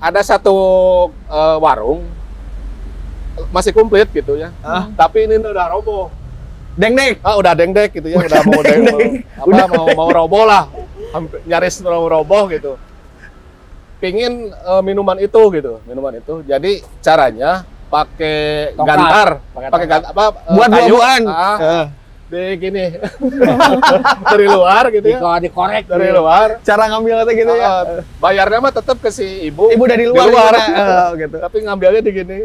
ada satu warung masih komplit gitu ya. Tapi ini udah roboh. Dengdek. Udah dengdek gitu ya, udah mau roboh lah. Nyaris mau roboh gitu. Pingin minuman itu gitu, Jadi caranya pakai gantar, pakai buat buah-buahan. Di gini. Dari luar gitu ya. Dikorek dari luar. Cara ngambilnya gitu ya. Bayarnya mah tetap ke si ibu. Ibu dari luar. Gitu. Tapi ngambilnya di gini.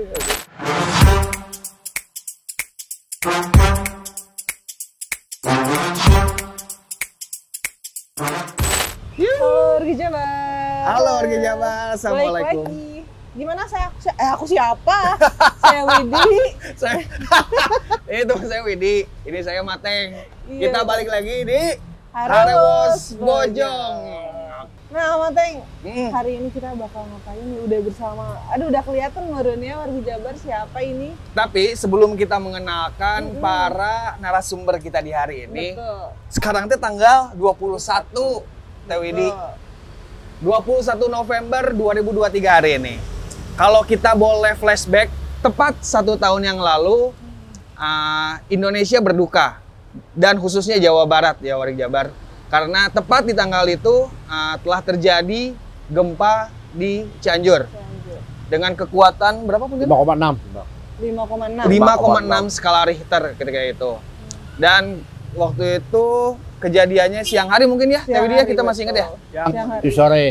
Wargi Jabar. Halo Wargi Jabar, assalamualaikum. Balik lagi. Gimana aku siapa? Saya Widi. Itu saya Widi. Ini saya Mateng. Iya. Kita balik lagi di Harewos Bojong. Nah, Mateng, hari ini kita bakal ngapain nih? Udah bersama, udah kelihatan merunnya Wargi Jabar siapa ini? Tapi sebelum kita mengenalkan para narasumber kita di hari ini, Betul. sekarang itu tanggal 21 Teh Widi. 21 November 2023 hari ini. Kalau kita boleh flashback, tepat 1 tahun yang lalu, Indonesia berduka. Dan khususnya Jawa Barat ya, Wargi Jabar. Karena tepat di tanggal itu telah terjadi gempa di Cianjur. Dengan kekuatan berapa pun? 5,6 skala Richter ketika itu. Dan waktu itu kejadiannya siang hari mungkin ya, Teh Widi, kita masih ingat ya?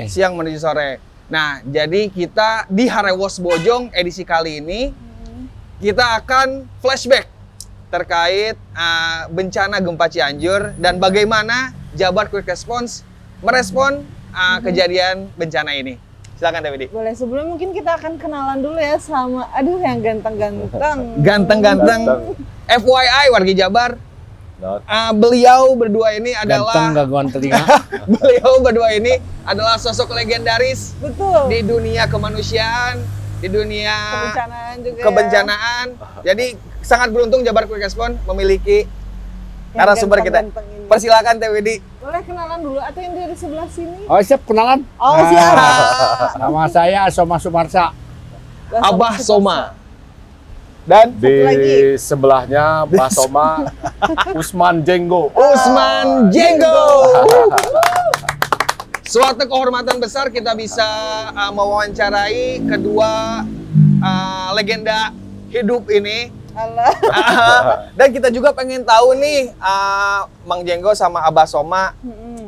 Siang menuju sore. Nah, jadi kita di Harewos Bojong edisi kali ini, kita akan flashback terkait bencana gempa Cianjur dan bagaimana Jabar Quick Response merespon kejadian bencana ini. Silakan Teh Widi. Boleh, sebelum mungkin kita akan kenalan dulu ya sama, yang ganteng-ganteng. Ganteng-ganteng. FYI Wargi Jabar, beliau berdua ini adalah ganteng gangguan telinga. Beliau berdua ini adalah sosok legendaris. Betul. Di dunia kemanusiaan, di dunia kebencanaan juga. Kebencanaan. Jadi sangat beruntung Jabar Quick Response memiliki narasumber kita. Persilakan Teh Widi. Boleh kenalan dulu atau yang dari sebelah sini? Oh, siap kenalan. Oh, siap. Nama saya Soma Sumarsa. Abah Soma. Dan di sebelahnya Mbah Soma, Usman Jenggo. Usman Jenggo. Suatu kehormatan besar kita bisa mewawancarai kedua legenda hidup ini. Dan kita juga pengen tahu nih, Mang Jenggo sama Abah Soma,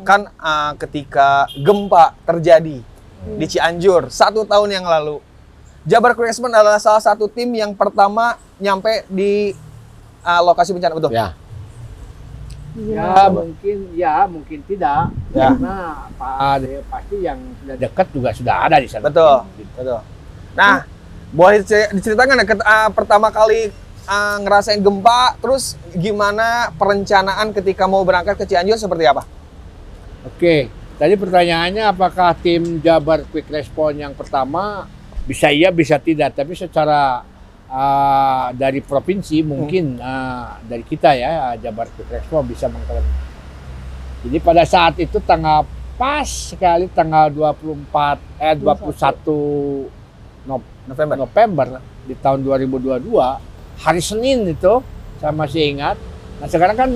kan ketika gempa terjadi di Cianjur 1 tahun yang lalu, Jabar Quick Response adalah salah satu tim yang pertama nyampe di lokasi bencana, betul? Ya. Mungkin tidak. Ya. Karena pasti yang sudah dekat juga sudah ada di sana. Betul, betul. Nah, boleh diceritakan pertama kali ngerasain gempa, terus gimana perencanaan ketika mau berangkat ke Cianjur seperti apa? Oke, tadi pertanyaannya apakah tim Jabar Quick Response yang pertama bisa iya bisa tidak, tapi secara dari provinsi mungkin dari kita ya Jabar Quick Response bisa mengklaim. Jadi pada saat itu pas sekali tanggal 21 November di tahun 2022, hari Senin itu saya masih ingat. Nah sekarang kan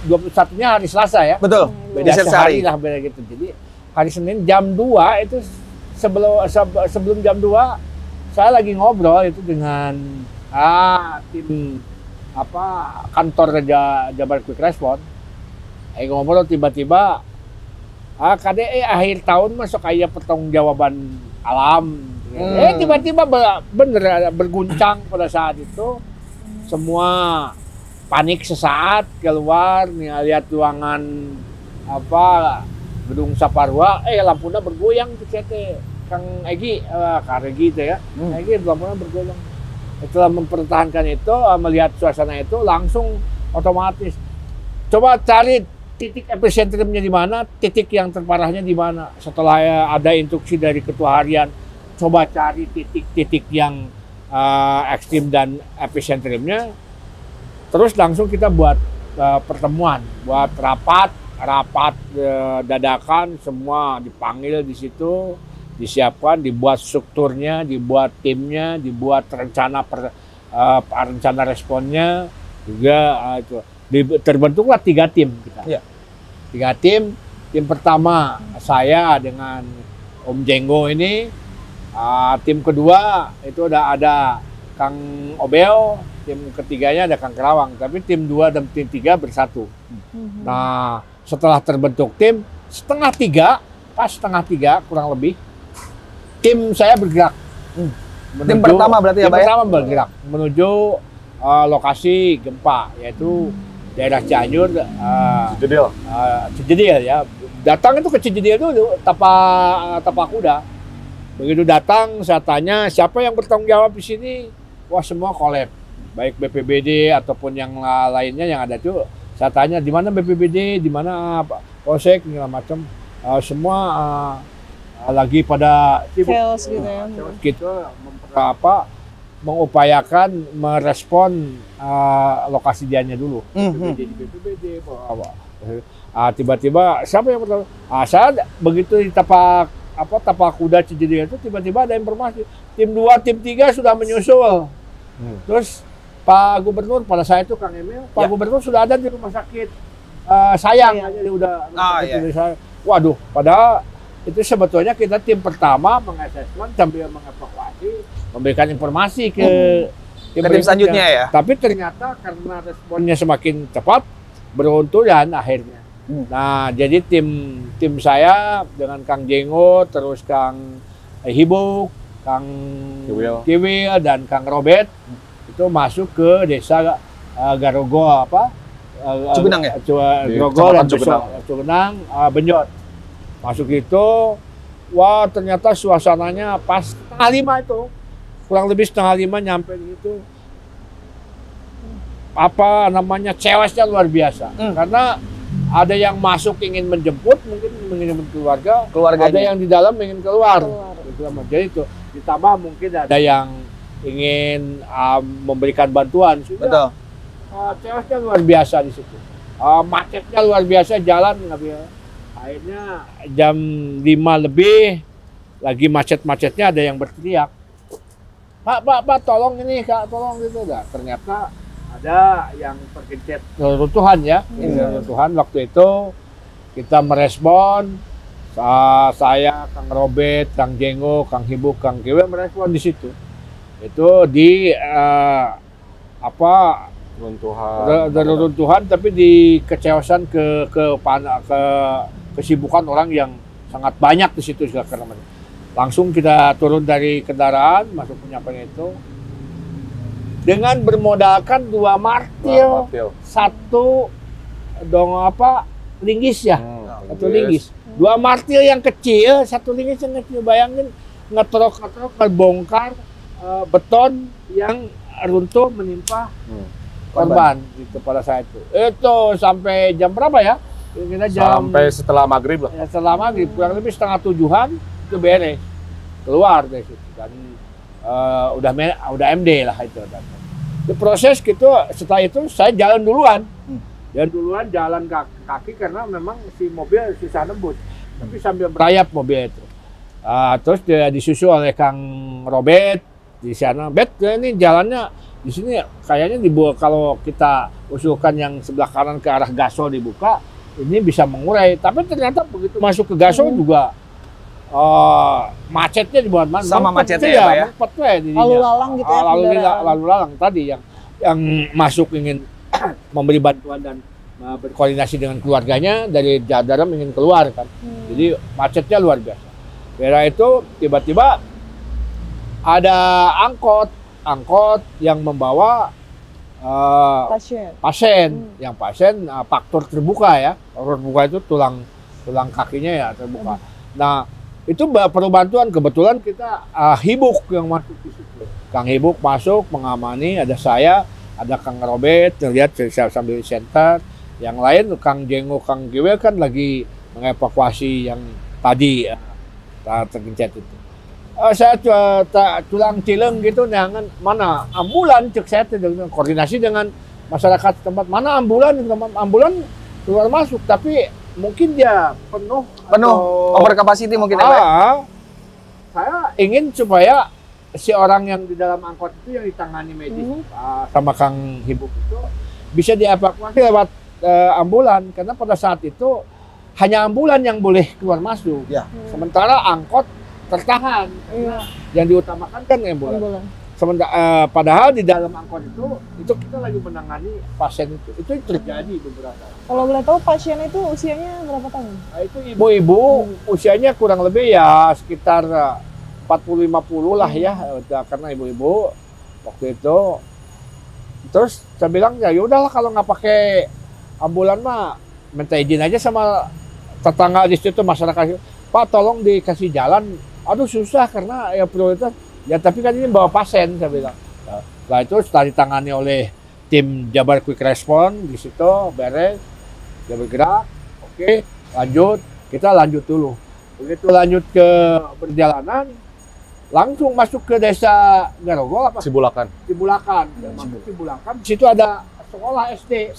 21-nya hari Selasa ya. Betul. Beda sehari lah, beda gitu. Jadi hari Senin jam 2 itu sebelum jam 2 saya lagi ngobrol itu dengan tim kantor Jabar Quick Response. Ngobrol tiba-tiba KDE akhir tahun masuk kayak pertanggungjawaban alam. Tiba-tiba bener berguncang pada saat itu, semua panik sesaat keluar nih, lihat ruangan gedung Saparua, lampunya bergoyang tuh CT Kang Egi, Kang Egi itu ya, Egi lampunya bergoyang. Setelah mempertahankan itu, melihat suasana itu langsung otomatis coba cari titik epicentrumnya di mana, titik yang terparahnya di mana. Setelah ada instruksi dari ketua harian, coba cari titik-titik yang ekstrim dan epicentrumnya. Terus langsung kita buat pertemuan, buat rapat dadakan, semua dipanggil di situ. disiapkan, dibuat strukturnya, dibuat timnya, dibuat rencana responnya juga. Itu terbentuklah 3 tim kita. Iya. 3 tim. Tim pertama saya dengan Om Jenggo ini. Tim kedua itu udah ada Kang Obel. Tim ketiganya ada Kang Kerawang. Tapi tim 2 dan tim 3 bersatu. Nah, setelah terbentuk tim, pas setengah 3 kurang lebih, tim saya bergerak. Tim pertama berarti ya, Pak? Tim pertama bergerak menuju lokasi gempa, yaitu daerah Cianjur, Cijedil ya. Datang itu ke Cijedil dulu, tapak kuda. Begitu datang, saya tanya siapa yang bertanggung jawab di sini. Wah, semua kolab, baik BPBD ataupun yang lainnya yang ada tuh. Saya tanya di mana BPBD, di mana Polsek, segala macam. Semua lagi pada chaos gitu ya. Gitu mengupayakan merespon lokasi dianya dulu. BPBD, tiba-tiba siapa yang pertama? Saya begitu di tapak kuda Cijedil itu tiba-tiba ada informasi tim 2, tim 3 sudah menyusul. Terus Pak Gubernur pada saat itu Kang Emil, Pak Gubernur sudah ada di rumah sakit Sayang aja udah. Saya. Waduh, padahal itu sebetulnya kita tim pertama mengasesmen sambil mengevakuasi, memberikan informasi ke tim selanjutnya ya. Tapi ternyata karena responnya semakin cepat, beruntulan akhirnya. Nah, jadi tim saya dengan Kang Jenggo, terus Kang Hibuk, Kang Kiwil dan Kang Robert itu masuk ke desa Garogo Cugenang ya? Grogol dan Cugenang, Benjot. Masuk itu, wah ternyata suasananya pas setengah 5 itu. Kurang lebih setengah 5 nyampe gitu. Cewasnya luar biasa. Karena ada yang masuk ingin menjemput, mungkin ingin menjemput keluarga. Ada yang di dalam ingin keluar. Jadi itu ditambah mungkin ada yang ingin memberikan bantuan. Sudah. Cewasnya luar biasa di situ. Macetnya luar biasa, jalan nggak bisa. Akhirnya jam 5 lebih lagi macet-macetnya ada yang berteriak, Pak, tolong ini Kak, tolong gitu. Nah, ternyata ada yang tergencet reruntuhan ya. Reruntuhan waktu itu kita merespon. Saya, Kang Robert, Kang Jenggo, Kang Hibuk, Kang Kiwil merespon di situ. Itu di runtuhan tapi di kecewasan kesibukan orang yang sangat banyak di situ karena langsung kita turun dari kendaraan masuk penyampaian itu dengan bermodalkan 2 martil, 1 linggis ya, 1 linggis, 2 martil yang kecil, 1 linggis yang kecil. Bayangin ngetrok ngebongkar beton yang runtuh menimpa korban gitu pada saat itu. Itu sampai jam berapa ya? Kita sampai setelah maghrib lah. Ya, setelah maghrib, kurang lebih setengah 7-an itu beres. Keluar dari situ. Dan udah MD lah itu. Itu proses gitu, setelah itu saya jalan duluan. Jalan kaki karena memang si mobil susah nembus. Tapi sambil berayap mobil itu. Terus dia disusul oleh Kang Robert di sana. Ini jalannya di sini kayaknya dibuka, kalau kita usulkan yang sebelah kanan ke arah Gasol dibuka, ini bisa mengurai. Tapi ternyata begitu masuk ke Gasol juga macetnya di mana? Sama macetnya ya, Pak ya? Lalu lalang gitu ya. Lalu lalang tadi yang masuk ingin memberi bantuan dan berkoordinasi dengan keluarganya, dari dalam ingin keluar kan. Jadi macetnya luar biasa. Daerah itu tiba-tiba ada angkot yang membawa pasien. Yang pasien faktor terbuka ya. Faktor terbuka itu tulang kakinya ya terbuka. Nah, itu perlu bantuan. Kebetulan kita Hibuk yang masuk di situ. Kang Hibuk masuk mengamani, ada saya, ada Kang Robert, lihat sambil center. Yang lain Kang Jenggo, Kang Kiwil kan lagi mengevakuasi yang tadi tergencet itu. Saya tulang cileng gitu, jangan mana ambulan, cek saya koordinasi dengan masyarakat tempat, mana ambulan keluar masuk, tapi mungkin dia penuh over capacity mungkin ya, Pak. ingin supaya si orang yang di dalam angkot itu yang ditangani medis sama Kang Hibuk itu bisa dievakuasi lewat ambulan, karena pada saat itu hanya ambulan yang boleh keluar masuk. Ya. Sementara angkot tertahan. Yang diutamakan kan ambulan. Sementara padahal di dalam angkot itu kita lagi menangani pasien itu. Itu terjadi beberapa. Kalau boleh tahu pasien itu usianya berapa tahun? Nah, itu ibu-ibu usianya kurang lebih ya sekitar 40-50 lah ya, karena ibu-ibu waktu itu. Terus saya bilang ya udahlah kalau nggak pakai ambulan mah minta izin aja sama tetangga di situ, masyarakat. Pak tolong dikasih jalan. Aduh susah karena ya prioritas. Ya tapi kan ini bawa pasien, saya bilang. Nah itu setelah ditangani oleh tim Jabar Quick Response di situ beres, dia bergerak. Oke, lanjut. Kita lanjut dulu. Begitu lanjut ke perjalanan, langsung masuk ke desa Garogol apa? Cibulakan. Cibulakan. Masuk Cibulakan. Di situ ada sekolah SD.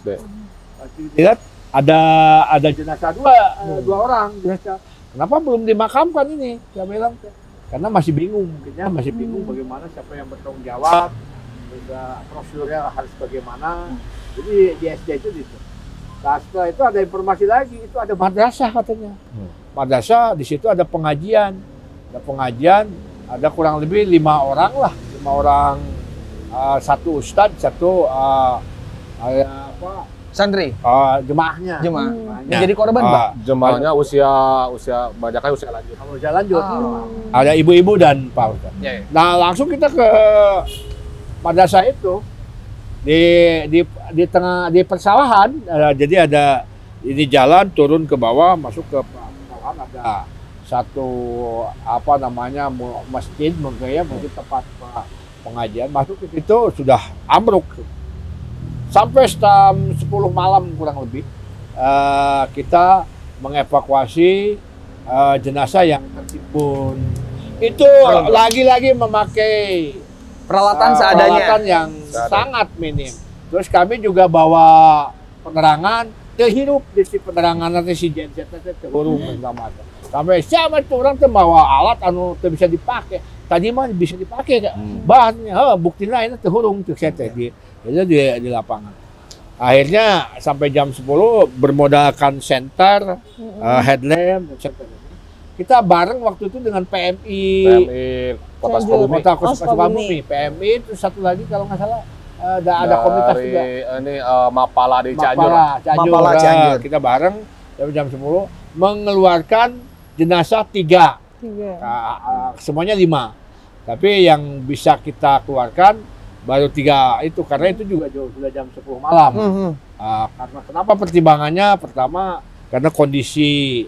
Lihat ada jenazah dua orang jenazah. Kenapa belum dimakamkan ini? Saya bilang karena masih bingung, mungkinnya masih bingung bagaimana siapa yang bertanggung jawab, juga prosedurnya harus bagaimana. Jadi di SD itu gitu. Nah, setelah itu ada informasi lagi, itu ada madrasah katanya. Madrasah di situ ada pengajian, ada kurang lebih 5 orang lah, 5 orang, satu ustadz, satu santri, jemaahnya. Yang jadi korban, Pak. Jemaahnya banyaknya usia lanjut. Usia lanjut. Ada ibu-ibu dan Pak Ustadz. Nah, langsung kita ke madrasah itu di tengah di persawahan. Jadi ada ini jalan turun ke bawah masuk ke persawahan, ada satu masjid mungkin tempat pengajian. Masuk ke situ sudah ambruk. Sampai jam 10 malam kurang lebih kita mengevakuasi jenazah yang tertimbun. Itu lagi-lagi memakai peralatan seadanya, peralatan yang sangat minim. Terus kami juga bawa penerangan, terhirup di si penerangan nanti si genset terhurung segala macam. Sampai siapa itu orang tuh bawa alat anu tuh bisa dipakai. Tadi mah bisa dipakai bahannya, bukti lainnya terhurung tuh di lapangan. Akhirnya sampai jam 10 bermodalkan senter, headlamp, center. Kita bareng waktu itu dengan PMI Kota Sukabumi, PMI itu satu lagi kalau nggak salah ada komunitas juga. Ini Mapala di Cianjur. Mapala Cianjur. Kita bareng jam 10 mengeluarkan jenazah 3. Semuanya 5. Tapi yang bisa kita keluarkan baru 3 itu, karena itu juga sudah jam 10 malam. Karena kenapa pertimbangannya? Pertama karena kondisi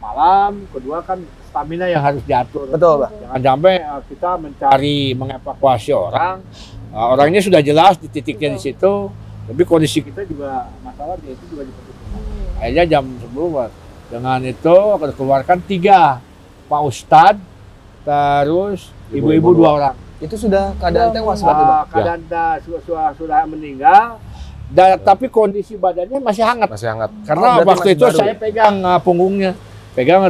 malam, kedua kan stamina yang harus diatur. Betul, Pak. Jangan sampai kita mencari mengevakuasi orang, orangnya sudah jelas di titiknya di situ, tapi kondisi kita juga masalah dia itu juga diperhitungkan. Akhirnya jam 10 dengan itu keluarkan 3 Pak Ustadz, terus ibu-ibu 2 orang. Itu sudah keadaan tewas berarti, Bang? Keadaan sudah meninggal, tapi kondisi badannya masih hangat. Karena waktu itu saya pegang punggungnya,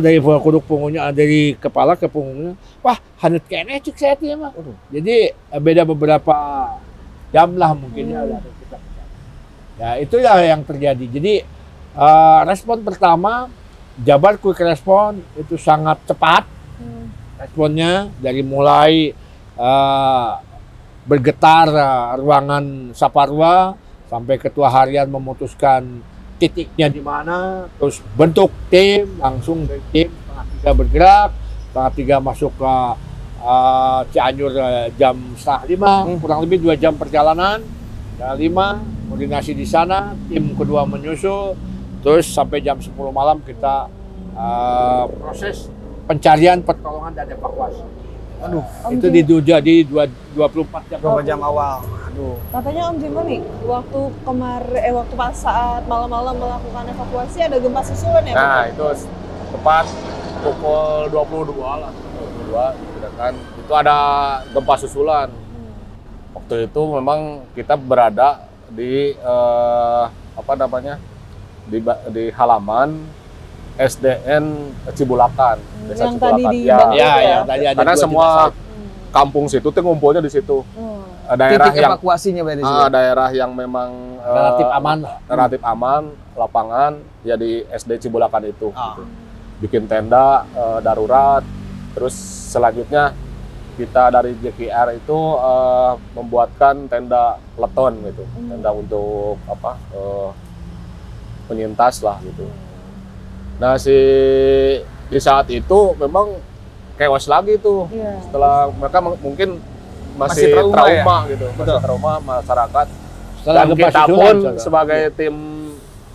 dari kuduk punggungnya, dari kepala ke punggungnya. Wah, hangat kayaknya cek saya tuh ya, Mas. Jadi beda beberapa jam lah mungkinnya. Ya itu ya yang terjadi. Jadi respon pertama Jabar Quick Response itu sangat cepat. Responnya dari mulai bergetar ruangan Saparua sampai ketua harian memutuskan titiknya di mana, terus bentuk tim, langsung dari tim setengah 3 bergerak, setengah 3 masuk ke Cianjur jam setengah 5, kurang lebih 2 jam perjalanan. Jam 5 koordinasi di sana, tim kedua menyusul, terus sampai jam 10 malam kita proses pencarian, pertolongan dan evakuasi. Aduh, itu di 24 jam. 2 jam awal. Aduh. Katanya Om Jimbo nih, waktu pas saat malam-malam melakukan evakuasi ada gempa susulan ya? Nah, itu tepat pukul 22 lah. 22 gitu kan. Itu ada gempa susulan. Waktu itu memang kita berada di di halaman SDN Cibulakan, Desa yang tadi Cibulakan. dibentuk Ya, ya. yang tadi ada Karena 2 semua jenazah. kampung situ tuh ngumpulnya di situ. Daerah Titik yang evakuasinya berarti sih. daerah yang memang Relatif aman lah. relatif aman, lapangan ya di SD Cibulakan itu. Ah. Gitu. Bikin tenda darurat, terus selanjutnya kita dari JKR itu membuatkan tenda peleton gitu, tenda untuk apa penyintas lah gitu. Nah di saat itu memang chaos lagi tuh. Iya. Setelah mereka mungkin Masih masih trauma trauma gitu, Betul. masih trauma masyarakat. Setelah Dan gempa kita susulan, pun saudara. sebagai tim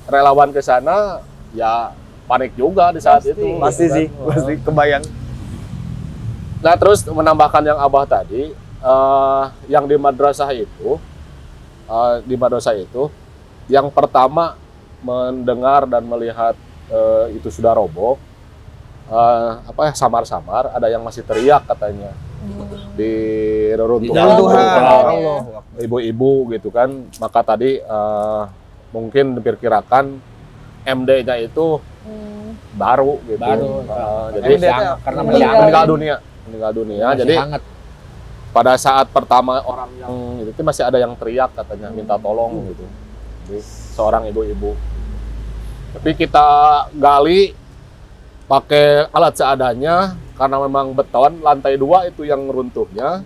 relawan ke sana ya panik juga di saat Pasti. itu. Pasti gitu sih, kan. pasti kebayang. Nah terus menambahkan yang Abah tadi, yang di madrasah itu, yang pertama mendengar dan melihat itu sudah roboh, samar-samar ada yang masih teriak katanya di reruntuhan Allah. ibu-ibu gitu kan. Maka tadi mungkin diperkirakan MD-nya itu baru gitu. Baru. Jadi MD -nya karena meninggal dunia. Masih Jadi hangat. pada saat pertama orang yang itu masih ada yang teriak katanya minta tolong gitu. Jadi, seorang ibu-ibu. Tapi kita gali pakai alat seadanya karena memang beton lantai 2 itu yang runtuhnya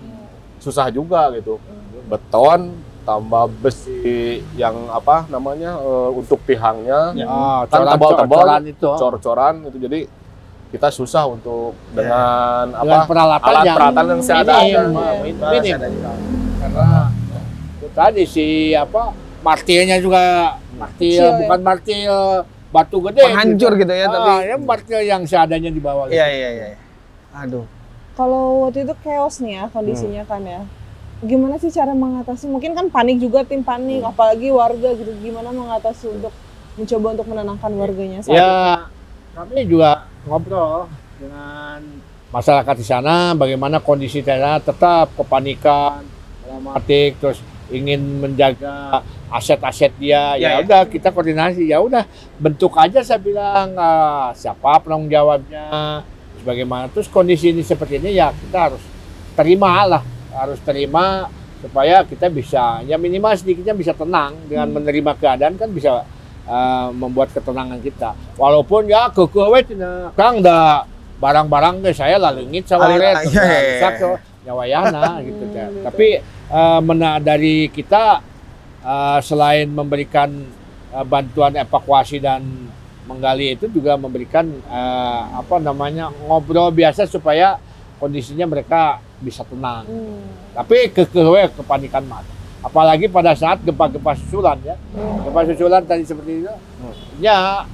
susah juga gitu. Beton tambah besi yang apa namanya untuk tihangnya kan tebal-tebal, cor-coran itu, jadi kita susah untuk dengan Dengan peralatan yang seadanya. minim. Karena itu tadi martilnya juga martil, Kecil, bukan martil batu gede. Penghancur gitu ya, tapi ya martil yang seadanya di bawah. iya. Aduh. Kalau waktu itu chaos nih ya kondisinya kan ya. Gimana sih cara mengatasi? Mungkin kan panik juga, tim panik, apalagi warga gitu. Gimana mengatasi untuk mencoba untuk menenangkan warganya saat Ya, kami juga ngobrol dengan masyarakat di sana, bagaimana kondisi sana tetap kepanikan, dramatik, terus ingin menjaga aset-aset dia. Ya udah kita koordinasi, ya udah bentuk aja, saya bilang siapa penanggung jawabnya, bagaimana. Terus kondisi ini seperti ini ya kita harus terima supaya kita bisa ya minimal sedikitnya bisa tenang dengan menerima keadaan, kan bisa membuat ketenangan kita. Walaupun ya kekeueuh Kang da barang-barang ke saya lalengit sawaret rusak nyawayana gitu kan. Tapi dari kita selain memberikan bantuan evakuasi dan menggali, itu juga memberikan ngobrol biasa supaya kondisinya mereka bisa tenang. Tapi kepanikan mah. Apalagi pada saat gempa-gempa susulan ya. Gempa susulan tadi seperti itu. Ya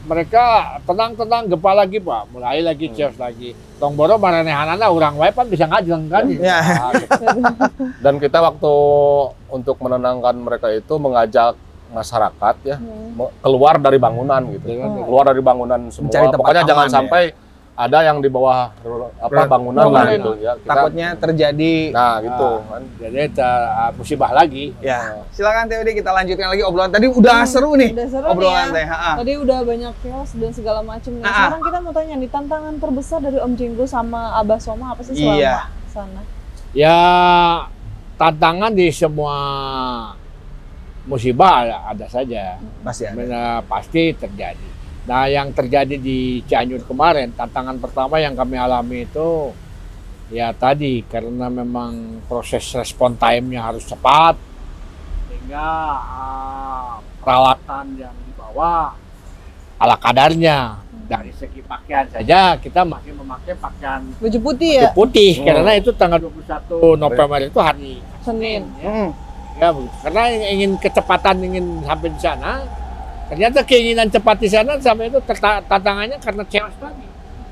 mereka tenang-tenang, gempa lagi Pak. Mulai lagi chaos lagi. Tong boro maranehanana urang wae pan bisa ngajeng kan. Ya. Dan kita waktu untuk menenangkan mereka itu mengajak masyarakat ya keluar dari bangunan gitu. Keluar dari bangunan semua. Mencari tempat Pokoknya jangan aman, sampai ada yang di bawah bangunan lah gitu ya. Takutnya terjadi gitu kan. Jadi musibah lagi. Ya. Silakan TWD, kita lanjutkan lagi obrolan. Tadi udah seru nih. Udah seru obrolan nih teh. ya. Tadi udah banyak chaos dan segala macam. Nah, sekarang kita mau tanya nih, tantangan terbesar dari Om Jenggo sama Abah Soma apa sih selama sana? Ya, tantangan di semua musibah ada saja. Pasti ada. Pasti terjadi. Nah, yang terjadi di Cianjur kemarin, tantangan pertama yang kami alami itu ya tadi, karena memang proses respon time-nya harus cepat, sehingga peralatan yang dibawa ala kadarnya. Dari segi pakaian saja kita masih memakai pakaian baju putih ya? Putih, karena itu tanggal 21 November itu hari Senin. Ya, karena ingin kecepatan, ingin sampai di sana. Ternyata keinginan cepat di sana sampai itu tantangannya karena chaos tadi.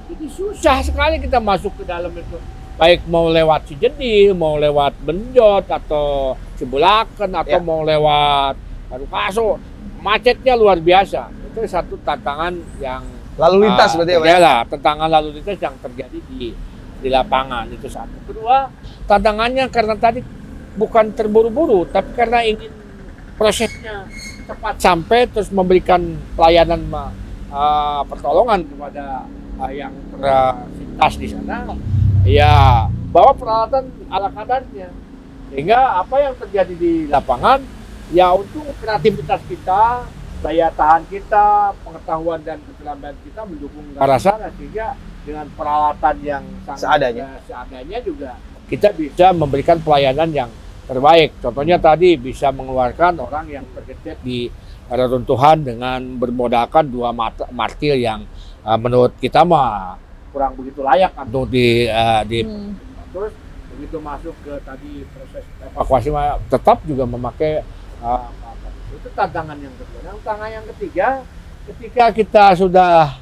Jadi susah sekali kita masuk ke dalam itu. Baik mau lewat Cijedil, mau lewat Benjot atau Cibulakan atau mau lewat Barukaso, macetnya luar biasa. Itu satu tantangan yang lalu lintas berarti ya lah, tantangan lalu lintas yang terjadi di lapangan itu satu. Kedua, tantangannya karena tadi bukan terburu-buru, tapi karena ingin prosesnya cepat sampai, terus memberikan pelayanan pertolongan kepada yang tersintas di sana, ya bawa peralatan ala kadarnya. Sehingga apa yang terjadi di lapangan, ya untuk kreativitas kita, daya tahan kita, pengetahuan dan keterampilan kita mendukung ke arah sana, sehingga dengan peralatan yang seadanya juga kita bisa memberikan pelayanan yang terbaik. Contohnya tadi bisa mengeluarkan orang yang tergeletak di reruntuhan dengan bermodalkan 2 martil yang menurut kita mah kurang begitu layak untuk terus begitu masuk ke tadi proses evakuasi tetap juga memakai itu tantangan yang kedua. Tantangan yang ketiga, ketika kita sudah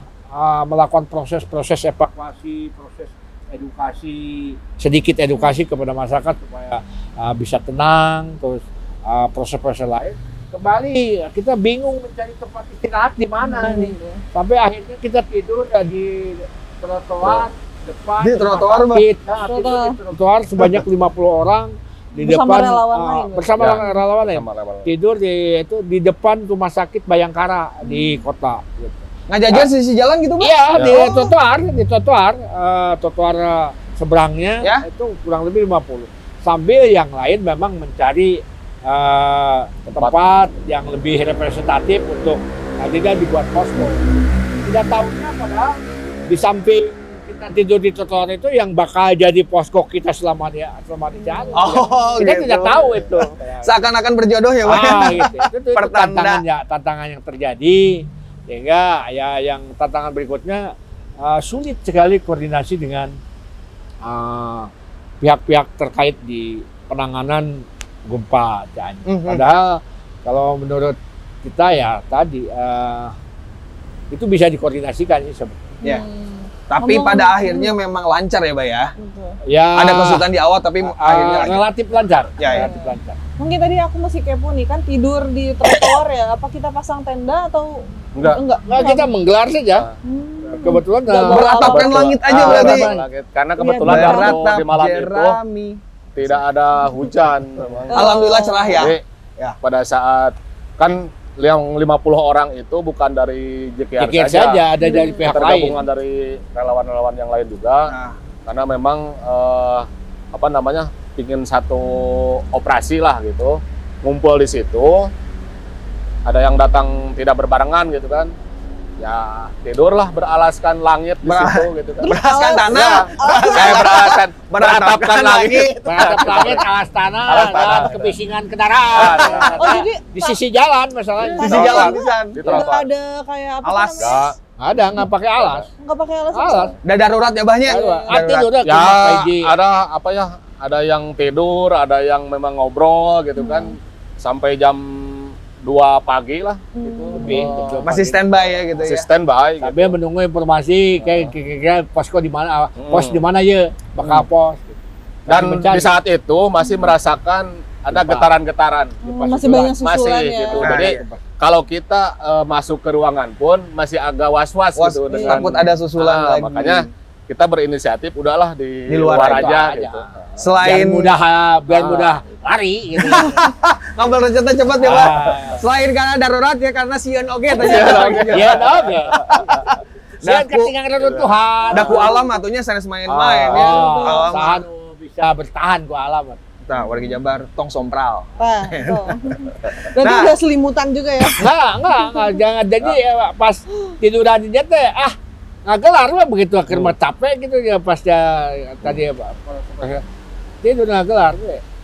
melakukan proses evakuasi, proses edukasi, sedikit edukasi kepada masyarakat supaya bisa tenang, terus proses lain, kembali kita bingung mencari tempat istirahat di mana nih. Sampai akhirnya kita tidur di trotoar depan. Di trotoar, tidur di trotoar sebanyak 50 orang di bersama depan relawan lain, bersama relawan lain. Tidur di depan rumah sakit Bayangkara di kota. Gitu. Ngajajar sisi jalan gitu, Pak? Iya, di trotoar seberangnya itu kurang lebih 50. Sambil yang lain memang mencari tempat yang lebih representatif untuk tidak dibuat posko. Tidak tahunya padahal di samping kita tidur di trotoar itu yang bakal jadi posko kita selama di jalan. Kita gitu. Tidak tahu itu. Seakan-akan berjodoh ya, Pak? Gitu. Itu tantangan yang terjadi. Sehingga ya yang tantangan berikutnya sulit sekali koordinasi dengan pihak-pihak terkait di penanganan gempa Cianjur. Padahal kalau menurut kita ya tadi itu bisa dikoordinasikan sebetulnya. Tapi pada akhirnya memang lancar ya, Pak ya? Ya. Ada kesulitan di awal tapi akhirnya relatif lancar. Relatif lancar. Mungkin tadi aku masih kepo nih, kan tidur di trotoar ya, apa kita pasang tenda atau enggak, kita menggelar saja. Kebetulan beratapkan langit aja berarti. Karena kebetulan di malam itu tidak ada hujan. Alhamdulillah cerah ya. Jadi, pada saat kan yang 50 orang itu bukan dari JKR saja, ada dari pihak lain. Tergabungan dari relawan-relawan yang lain juga. Karena memang bikin satu operasi lah gitu, ngumpul di situ. Ada yang datang tidak berbarengan gitu kan, ya tidurlah beralaskan langit di situ gitu kan. Beralaskan tanah. Saya beratapkan langit. Beratap langit, alas tanah, dan kebisingan kendaraan. Jadi di sisi jalan masalahnya. Sisi jalan bisa. Nggak ada kayak apa alas. Ada, nggak pakai alas. Nggak pakai alas. Udah darurat ya, Bahnya? Ada yang tidur, ada yang memang ngobrol gitu kan, sampai jam 2 pagi lah gitu. Masih standby ya gitu. Masih standby gitu. Sambil menunggu informasi kayak posko di mana, pos di mana ya, bakal pos. Dan di saat itu masih merasakan ada getaran-getaran. Masih banyak susulan ya. Gitu. Jadi kalau kita masuk ke ruangan pun masih agak was-was gitu dengan takut ada susulan lagi. Makanya kita berinisiatif udahlah di luar aja gitu. Selain biar mudah lari gitu. Ngambil rencana cepat ya, Pak. Selain karena darurat ya karena sieun oge tadi. Iya, oke. Sian ketinggalan reruntuhan. Daku alam atunya sanes main-main ya. Alam bisa bertahan ku alam. Nah, warga Jabar tong sompral. Berarti udah selimutan juga ya? Enggak. Jangan jadi ya, pas tiduran di teh ngagelar mah begitu akhirnya capek gitu ya pas tadi ya Pak. Tidur ngagelar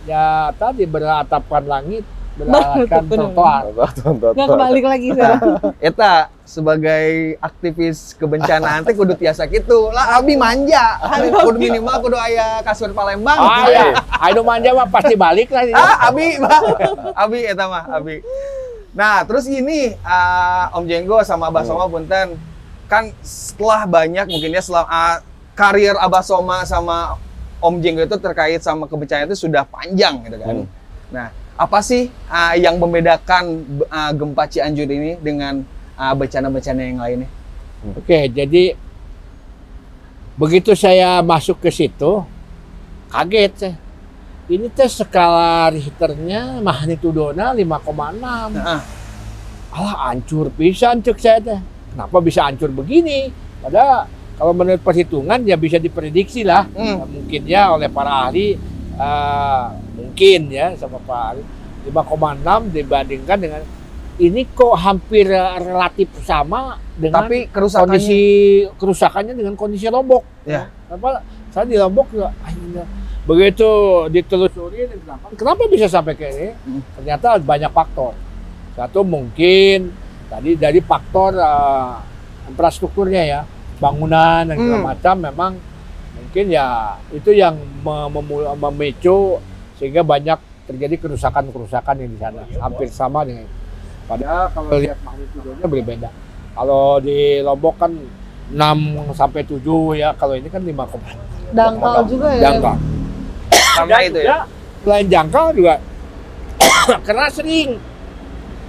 ya tadi beratapkan langit, beralaskan trotoar. Nggak kebalik lagi saya. Eta sebagai aktivis kebencanaan teh kudu tiasa gitu. Lah abi manja. Kudu minimal kudu aya kasur Palembang. Iya. Anu manja mah pasti balik lah. Abi eta mah abi. Nah, terus ini Om Jenggo sama Abah Soma punten. Kan setelah banyak mungkin ya karir Abah Soma sama Om Jenggo itu terkait sama kebencanaan itu sudah panjang gitu kan. Nah, apa sih yang membedakan gempa Cianjur ini dengan bencana-bencana yang lainnya? Oke, jadi begitu saya masuk ke situ kaget saya. Ini teh skala Richternya magnitudona 5,6. Alah hancur pisan cek saya teh. kenapa bisa hancur begini? Padahal kalau menurut perhitungan ya bisa diprediksi lah, mungkin ya oleh para ahli, mungkin ya sama Pak ahli 5,6 dibandingkan dengan ini kok hampir relatif sama dengan Tapi kerusakannya, kondisi kerusakannya dengan kondisi Lombok. Ya. Apa saya di Lombok juga begitu ditelusuri kenapa bisa sampai kayak ini? Ternyata banyak faktor. Satu mungkin tadi dari faktor infrastrukturnya ya, bangunan dan segala macam memang mungkin ya itu yang memicu sehingga banyak terjadi kerusakan-kerusakan yang di sana. Hampir sama dengan itu. Padahal kalau lihat magnitudenya berbeda. Kalau di Lombok kan 6 sampai 7 ya, kalau ini kan 5,6. Dangkal juga ya. Dangkal. Karena itu ya. Selain jangkau juga karena sering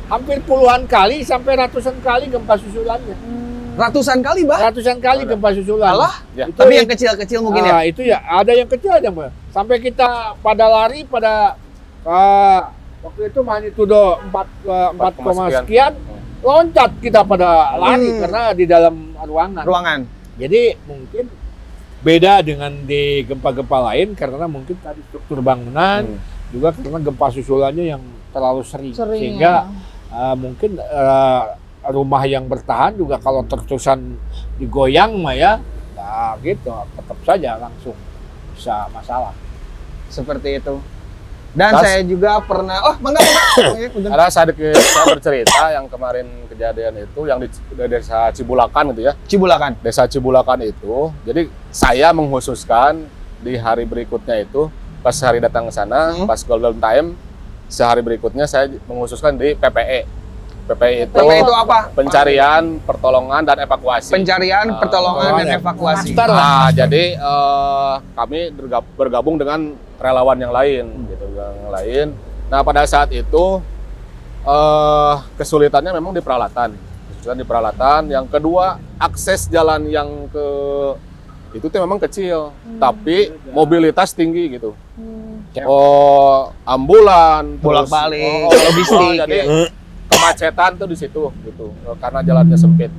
hampir puluhan kali sampai ratusan kali gempa susulannya. Ratusan kali, Bah? Ratusan kali gempa susulan. Alah, Ya. tapi yang kecil-kecil mungkin ya? Itu ya, ada yang kecil ada yang sampai kita pada lari pada waktu itu magnitudo 4, sekian loncat kita pada lari karena di dalam ruangan. Jadi mungkin beda dengan di gempa-gempa lain karena mungkin tadi struktur bangunan juga karena gempa susulannya yang terlalu sering sehingga mungkin rumah yang bertahan juga kalau tertusan digoyang mah ya, nah gitu tetap saja langsung bisa masalah. Seperti itu. Dan saya juga pernah, Ada saya bercerita yang kemarin kejadian itu yang di desa Cibulakan gitu ya. Cibulakan. Desa Cibulakan itu, jadi saya mengkhususkan di hari berikutnya itu pas hari datang ke sana, pas golden time, sehari berikutnya saya mengkhususkan di PPE. PPE itu apa? Pencarian, pertolongan, dan evakuasi. Pencarian, pertolongan, dan evakuasi. Nah, jadi kami bergabung dengan relawan yang lain, gitu, yang lain. Nah, pada saat itu kesulitannya memang di peralatan. Kesulitan di peralatan. Yang kedua, akses jalan yang ke itu tuh memang kecil, tapi mobilitas tinggi gitu. Ambulan, bolak-balik, logistik. Jadi kemacetan tuh di situ gitu, karena jalannya sempit.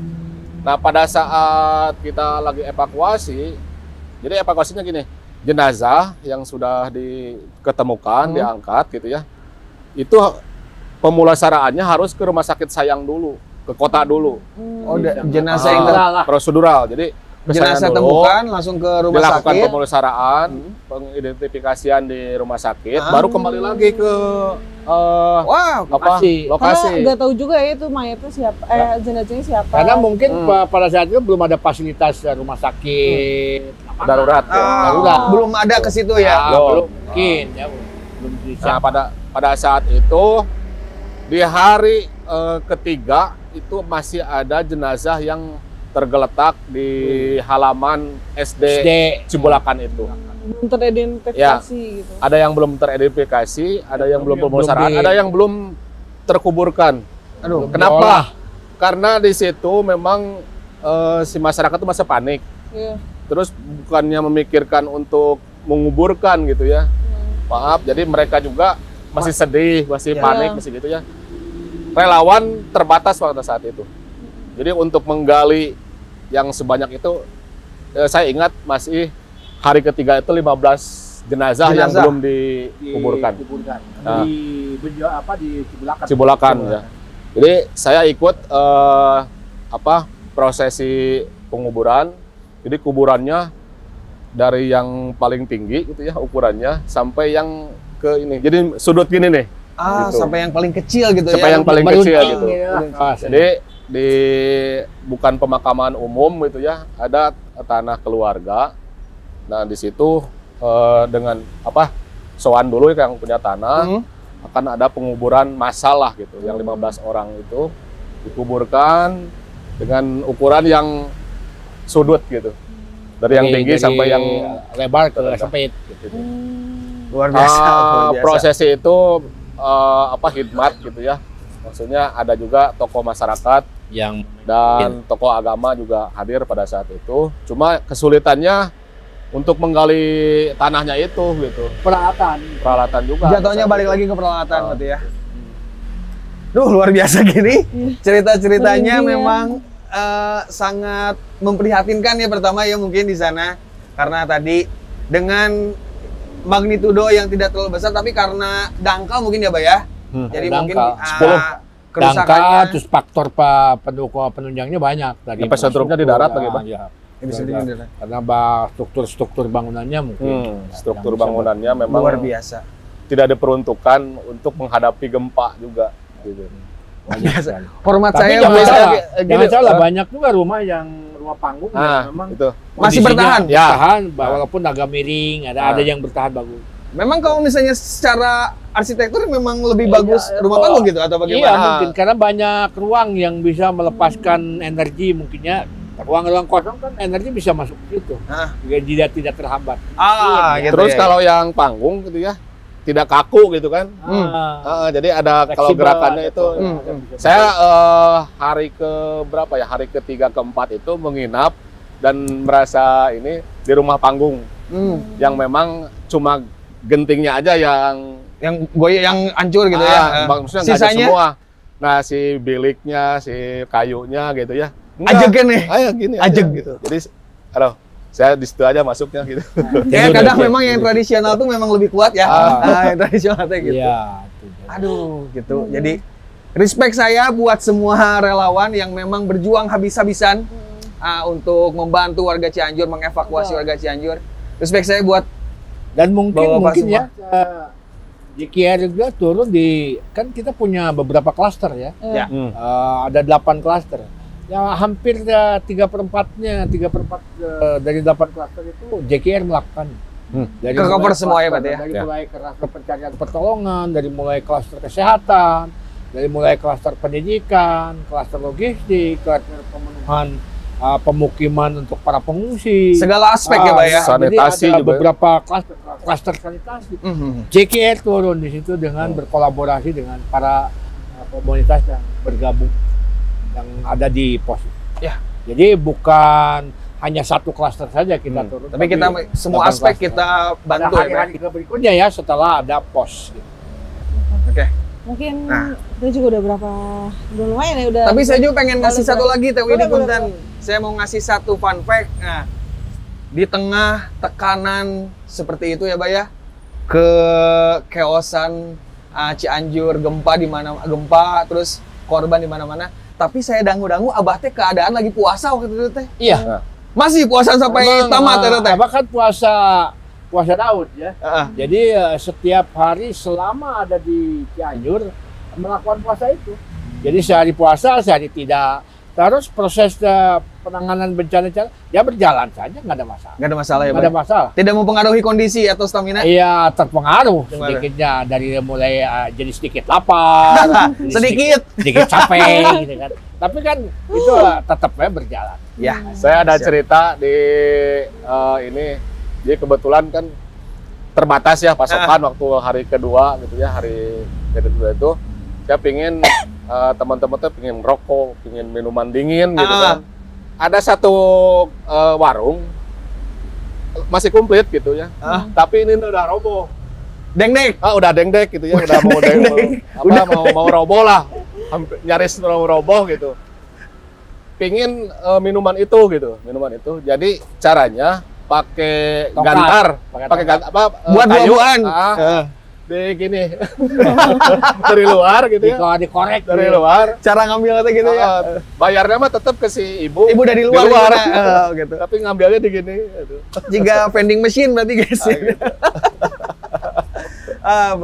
Nah, pada saat kita lagi evakuasi, jadi evakuasinya gini, jenazah yang sudah diketemukan, diangkat gitu ya, itu pemulasaraannya harus ke rumah sakit sayang dulu, ke kota dulu. Oh, jenazah yang prosedural. Jadi jenazah temukan langsung ke rumah dilakukan sakit, pemulasaraan, pengidentifikasian di rumah sakit, baru kembali lagi ke lokasi. Karena nggak tahu juga ya itu mayatnya siapa, jenazahnya siapa. Karena mungkin pada saat itu belum ada fasilitas rumah sakit darurat. Darurat. Belum ada ke situ ya. Belum mungkin ya, belum bisa. Nah, pada saat itu di hari ketiga itu masih ada jenazah yang tergeletak di halaman SD Cibulakan itu. Belum teridentifikasi gitu. Ada yang belum teridentifikasi, ada yang belum pemulasaraan, ada yang belum terkuburkan. Aduh, kenapa? Karena di situ memang si masyarakat itu masih panik. Iya. Terus bukannya memikirkan untuk menguburkan gitu ya. Maaf, jadi mereka juga masih sedih, masih panik, masih gitu ya. Relawan terbatas pada saat itu. Jadi untuk menggali yang sebanyak itu, saya ingat masih hari ketiga itu 15 jenazah yang belum dikuburkan. Nah, di Cibulakan ya. Jadi saya ikut prosesi penguburan. Jadi kuburannya dari yang paling tinggi gitu ya ukurannya sampai yang ke ini. Jadi sudut gini nih. Gitu. Sampai yang paling kecil gitu sampai ya. yang paling kecil gitu. Jadi bukan pemakaman umum gitu ya, ada tanah keluarga. Nah, di situ dengan sowan dulu yang punya tanah akan ada penguburan massal lah gitu, yang 15 orang itu dikuburkan dengan ukuran yang sudut gitu. Dari yang tinggi sampai yang lebar ke sempit gitu. Luar biasa. Prosesi itu hikmat gitu ya. Maksudnya ada juga tokoh masyarakat dan tokoh agama juga hadir pada saat itu. Cuma kesulitannya untuk menggali tanahnya itu gitu. Peralatan juga. Jatuhnya balik lagi ke peralatan berarti ya. Duh, luar biasa gini. Cerita-ceritanya memang sangat memprihatinkan ya pertama ya mungkin di sana karena tadi dengan magnitudo yang tidak terlalu besar tapi karena dangkal mungkin ya Pak ya. Jadi mungkin 10 dangkal terus faktor penunjangnya banyak dari epicentrumnya di darat bagaimana? Ya. Karena Karena struktur bangunannya mungkin. Struktur bangunannya memang luar biasa. Tidak diperuntukkan untuk menghadapi gempa juga. Gitu. Biasa. Hormat Tapi saya jangan Mas, salah, gini, jangan salah, banyak juga rumah panggung yang memang itu. masih kondisinya bertahan. bertahan, walaupun agak miring, ada yang bertahan bagus. Memang kalau misalnya secara arsitektur memang lebih bagus rumah panggung gitu atau Iya bagaimana? mungkin karena banyak ruang yang bisa melepaskan energi mungkinnya. Ruang-ruang kosong kan energi bisa masuk ke situ, tidak terhambat. Gitu Terus ya. kalau yang panggung gitu ya, tidak kaku gitu kan. Jadi ada kalau Fleksibel, gerakannya itu. Saya hari ke berapa ya? Hari ketiga keempat itu menginap dan merasa ini di rumah panggung yang memang cuma gentingnya aja yang hancur gitu ya. Maksudnya nggak ada Sisanya semua. Nah si biliknya, si kayunya gitu ya. ajegan nih. Gini Ajeg aja, gitu. Jadi, saya di situ aja masuknya gitu. Ya kadang memang yang tradisional tuh memang lebih kuat ya. Yang tradisional tuh gitu. Iya. Aduh, gitu. Jadi respect saya buat semua relawan yang memang berjuang habis-habisan untuk membantu warga Cianjur, mengevakuasi warga Cianjur. Respect saya buat Dan mungkin Bapak ya JKR juga turun kan kita punya beberapa klaster ya. Ya. Ada 8 klaster. Ya hampir 3/4-nya, 3/4 dari 8 klaster itu JKR melakukan. Dari ke cover mulai semua ya, klaster, Pak ya? Dari mulai klaster pencarian pertolongan, dari mulai klaster kesehatan, dari mulai klaster pendidikan, klaster logistik, klaster pemenuhan pemukiman untuk para pengungsi. segala aspek ya, Pak ya. Sanitasi Jadi ada juga. beberapa klaster sanitasi. JKR turun di situ dengan berkolaborasi dengan para komunitas yang bergabung yang ada di pos. Ya. Jadi bukan hanya satu klaster saja kita turun, Tapi kita semua 8 aspek klaster. kita Pada bantu ya, Pak. hari-hari berikutnya ya setelah ada pos. Gitu. Oke. Mungkin itu juga udah lumayan ya udah. Tapi saya juga pengen ngasih satu lagi Teh Widi Boleh, Punten. Saya mau ngasih satu fun fact. Nah, di tengah tekanan seperti itu ya, Pak ya. Kekeosan Cianjur, gempa terus korban di mana-mana. Tapi saya dangu-dangu abah teh keadaan lagi puasa waktu itu teh. Iya. Masih puasa sampai tamat ya teh. Apa kan puasa Daud ya. Jadi setiap hari selama ada di Cianjur melakukan puasa itu. Jadi sehari puasa, sehari tidak. Terus proses penanganan bencana ya berjalan saja, nggak ada masalah. Nggak ada masalah ya, Nggak Pak. ada masalah. Tidak mempengaruhi kondisi atau stamina. Iya, terpengaruh Gimana? sedikitnya dari mulai jadi sedikit lapar, jadi sedikit capek gitu kan. Tapi kan itu tetap berjalan. Ya. Saya ada Siap. cerita di ini. Jadi kebetulan kan terbatas ya pasokan waktu hari kedua gitu ya, hari kedua itu saya pingin teman-teman tuh pingin merokok, pingin minuman dingin gitu kan. Ada satu warung masih komplit gitu ya, tapi ini udah roboh. Dengdek. Udah dengdek gitu ya, udah mau roboh lah, nyaris mau roboh gitu. Pingin minuman itu gitu, Jadi caranya pakai gantar, pakai gantar Buat kayu, buah-buahan. di gini dari luar gitu ya, Dikorek dari luar. Cara ngambilnya gitu ya. Bayarnya mah tetap ke si ibu. Ibu dari luar. Di luar. Gitu. Tapi ngambilnya di gini. Aduh. Jika vending machine berarti guys. Gitu.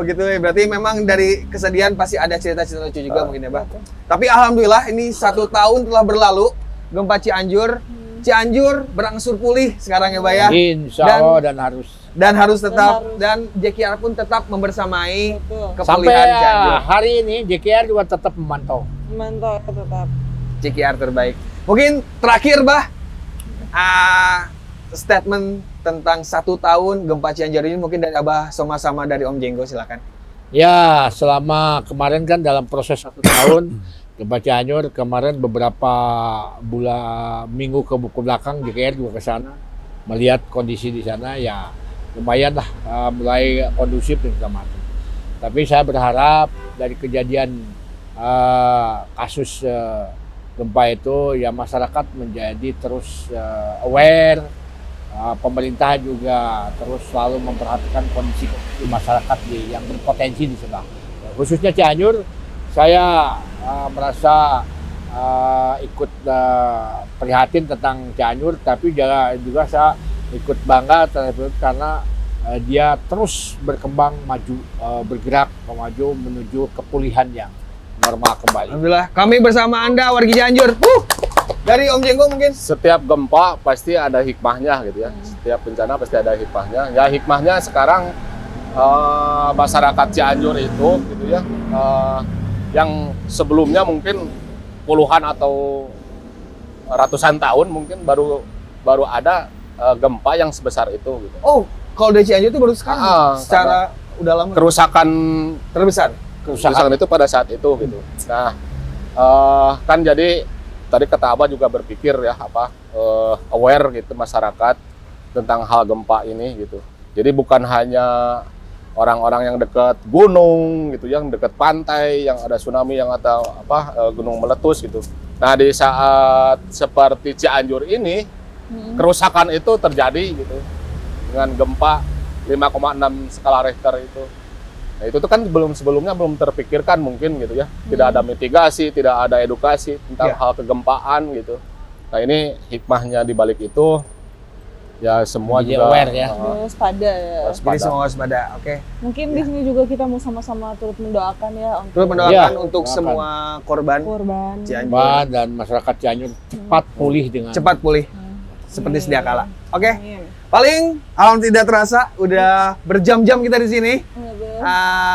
Begitu ya. Berarti memang dari kesedihan pasti ada cerita-cerita lucu juga mungkin ya, Pak. Tapi alhamdulillah ini 1 tahun telah berlalu gempa Cianjur. Cianjur berangsur pulih sekarang ya, Pak ya. Insya Allah dan harus dan JKR pun tetap membersamai kepulihan sampai Cianjur. hari ini JKR juga tetap memantau. Tetap. JKR terbaik. Mungkin terakhir, Bah, statement tentang 1 tahun gempa Cianjur ini mungkin dari Abah sama-sama dari Om Jenggo, silakan. Ya, selama kemarin kan dalam proses 1 tahun gempa Cianjur, kemarin beberapa minggu ke belakang JKR juga ke sana melihat kondisi di sana, ya lumayan lah mulai kondusif dan segala macam. Tapi saya berharap dari kejadian kasus gempa itu ya masyarakat menjadi terus aware, pemerintah juga terus selalu memperhatikan kondisi masyarakat yang berpotensi di sebelah. Khususnya Cianjur, saya merasa ikut prihatin tentang Cianjur, tapi juga saya ikut bangga karena dia terus berkembang maju, bergerak maju menuju kepulihan yang normal kembali. Alhamdulillah, kami bersama Anda wargi Cianjur. Dari Om Jenggo mungkin setiap gempa pasti ada hikmahnya gitu ya. Setiap bencana pasti ada hikmahnya. Ya hikmahnya sekarang masyarakat Cianjur itu gitu ya, yang sebelumnya mungkin puluhan atau ratusan tahun mungkin baru ada gempa yang sebesar itu gitu. Oh, kalau dari Cianjur itu baru sekarang secara udah lama kerusakan terbesar. Kerusakan itu pada saat itu gitu. Nah, kan jadi tadi kata Abah juga berpikir ya aware gitu masyarakat tentang hal gempa ini gitu. Jadi bukan hanya orang-orang yang dekat gunung gitu, yang dekat pantai, yang ada tsunami, yang atau gunung meletus gitu. Nah, di saat seperti Cianjur ini kerusakan itu terjadi gitu dengan gempa 5,6 skala Richter itu. Nah, itu tuh kan sebelumnya belum terpikirkan mungkin gitu ya. Tidak ada mitigasi, tidak ada edukasi tentang hal kegempaan gitu. Nah, ini hikmahnya di balik itu ya semua jadi juga aware ya. Waspada ya. Jadi semua waspada. Oke. Mungkin di sini juga kita mau sama-sama turut mendoakan ya Turut mendoakan untuk semua korban Cianjur dan masyarakat Cianjur cepat pulih dengan cepat pulih seperti sedia kala. Oke. Paling alam tidak terasa udah berjam-jam kita di sini.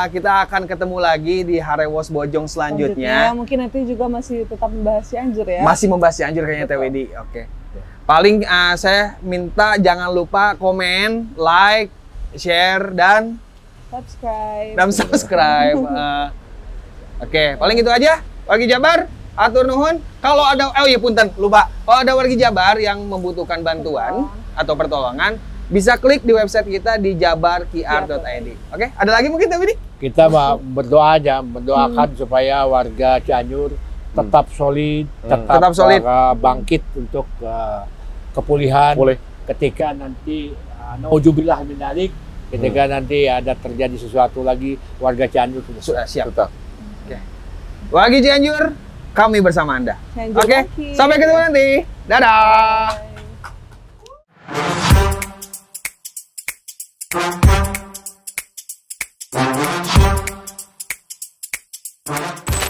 Kita akan ketemu lagi di Harewos Bojong selanjutnya. Mungkin nanti juga masih tetap membahas Cianjur ya. Masih membahas Cianjur kayaknya Teh Widi. Oke. Paling saya minta jangan lupa komen, like, share dan subscribe. Oke, paling itu aja. Wargi Jabar, atur nuhun. Kalau ada punten, lupa. Kalau ada wargi Jabar yang membutuhkan bantuan atau pertolongan, bisa klik di website kita di jabarqr.id. Oke, ada lagi mungkin Teh Widi? Kita berdoa aja, mendoakan supaya warga Cianjur tetap solid, tetap solid, bangkit untuk kepulihan. Ketika nanti nauzubillah min dzalik, ketika nanti ada terjadi sesuatu lagi, warga Cianjur sudah siap. Oke. Wargi Cianjur, kami bersama Anda. Oke, sampai ketemu nanti. Dadah.